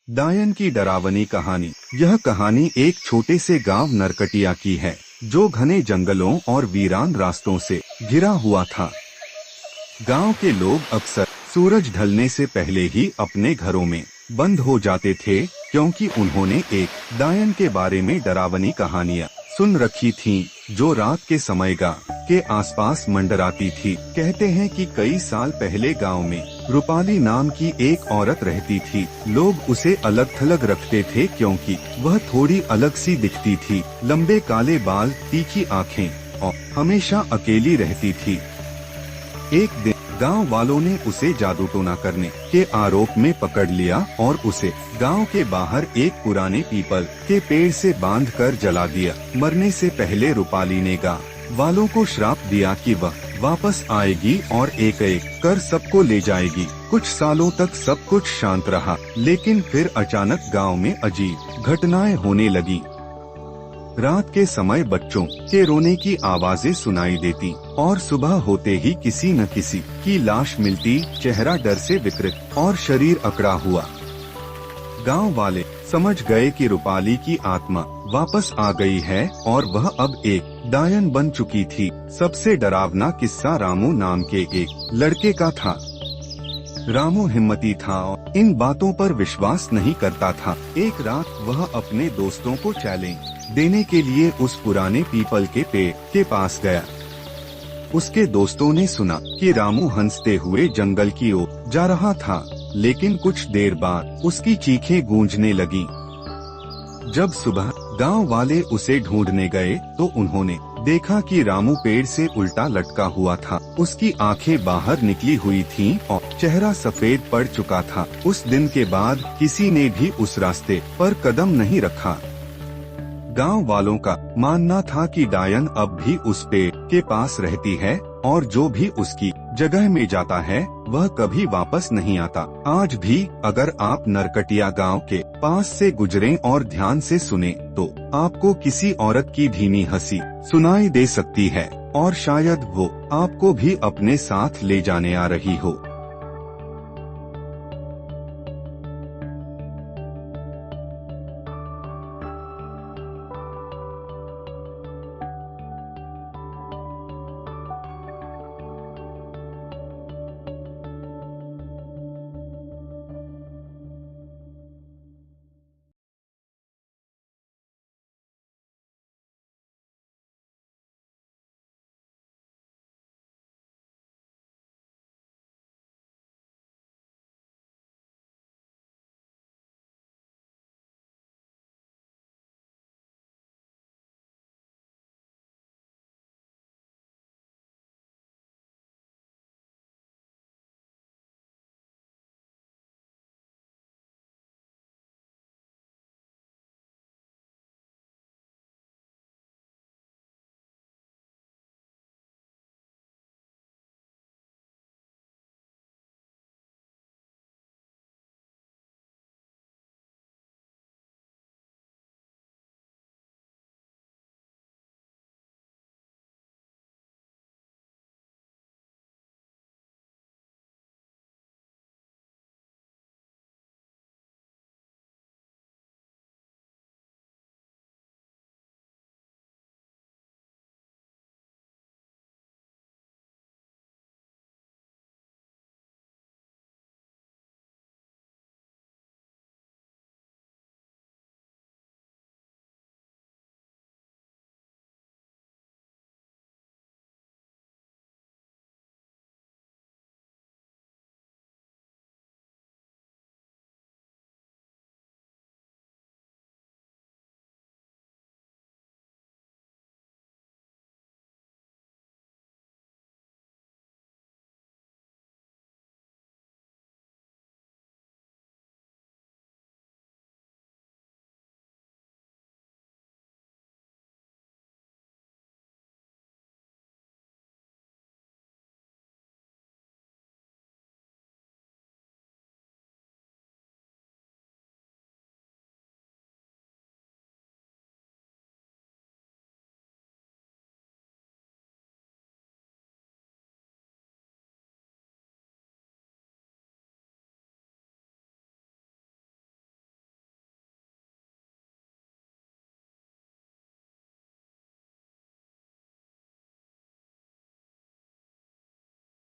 डायन की डरावनी कहानी। यह कहानी एक छोटे से गांव नरकटिया की है, जो घने जंगलों और वीरान रास्तों से घिरा हुआ था। गांव के लोग अक्सर सूरज ढलने से पहले ही अपने घरों में बंद हो जाते थे, क्योंकि उन्होंने एक डायन के बारे में डरावनी कहानियां सुन रखी थीं, जो रात के समय गांव के आसपास मंडराती थी। कहते हैं कि कई साल पहले गांव में रूपाली नाम की एक औरत रहती थी। लोग उसे अलग थलग रखते थे, क्योंकि वह थोड़ी अलग सी दिखती थी। लंबे काले बाल, तीखी आँखें और हमेशा अकेली रहती थी। एक दिन गांव वालों ने उसे जादू टोना करने के आरोप में पकड़ लिया और उसे गांव के बाहर एक पुराने पीपल के पेड़ से बांधकर जला दिया। मरने से पहले रूपाली ने गांव वालों को श्राप दिया कि वह वापस आएगी और एक एक कर सबको ले जाएगी। कुछ सालों तक सब कुछ शांत रहा, लेकिन फिर अचानक गांव में अजीब घटनाएं होने लगी। रात के समय बच्चों के रोने की आवाजें सुनाई देती और सुबह होते ही किसी न किसी की लाश मिलती। चेहरा डर से विकृत और शरीर अकड़ा हुआ। गांव वाले समझ गए कि रूपाली की आत्मा वापस आ गई है और वह अब एक डायन बन चुकी थी। सबसे डरावना किस्सा रामू नाम के एक लड़के का था। रामू हिम्मती था और इन बातों पर विश्वास नहीं करता था। एक रात वह अपने दोस्तों को चैलेंज देने के लिए उस पुराने पीपल के पेड़ के पास गया। उसके दोस्तों ने सुना कि रामू हंसते हुए जंगल की ओर जा रहा था, लेकिन कुछ देर बाद उसकी चीखें गूंजने लगी। जब सुबह गांव वाले उसे ढूंढने गए तो उन्होंने देखा कि रामू पेड़ से उल्टा लटका हुआ था। उसकी आंखें बाहर निकली हुई थीं और चेहरा सफेद पड़ चुका था। उस दिन के बाद किसी ने भी उस रास्ते पर कदम नहीं रखा। गांव वालों का मानना था कि डायन अब भी उस पेड़ के पास रहती है और जो भी उसकी जगह में जाता है वह कभी वापस नहीं आता। आज भी अगर आप नरकटिया गांव के पास से गुजरें और ध्यान से सुने तो आपको किसी औरत की धीमी हंसी सुनाई दे सकती है और शायद वो आपको भी अपने साथ ले जाने आ रही हो।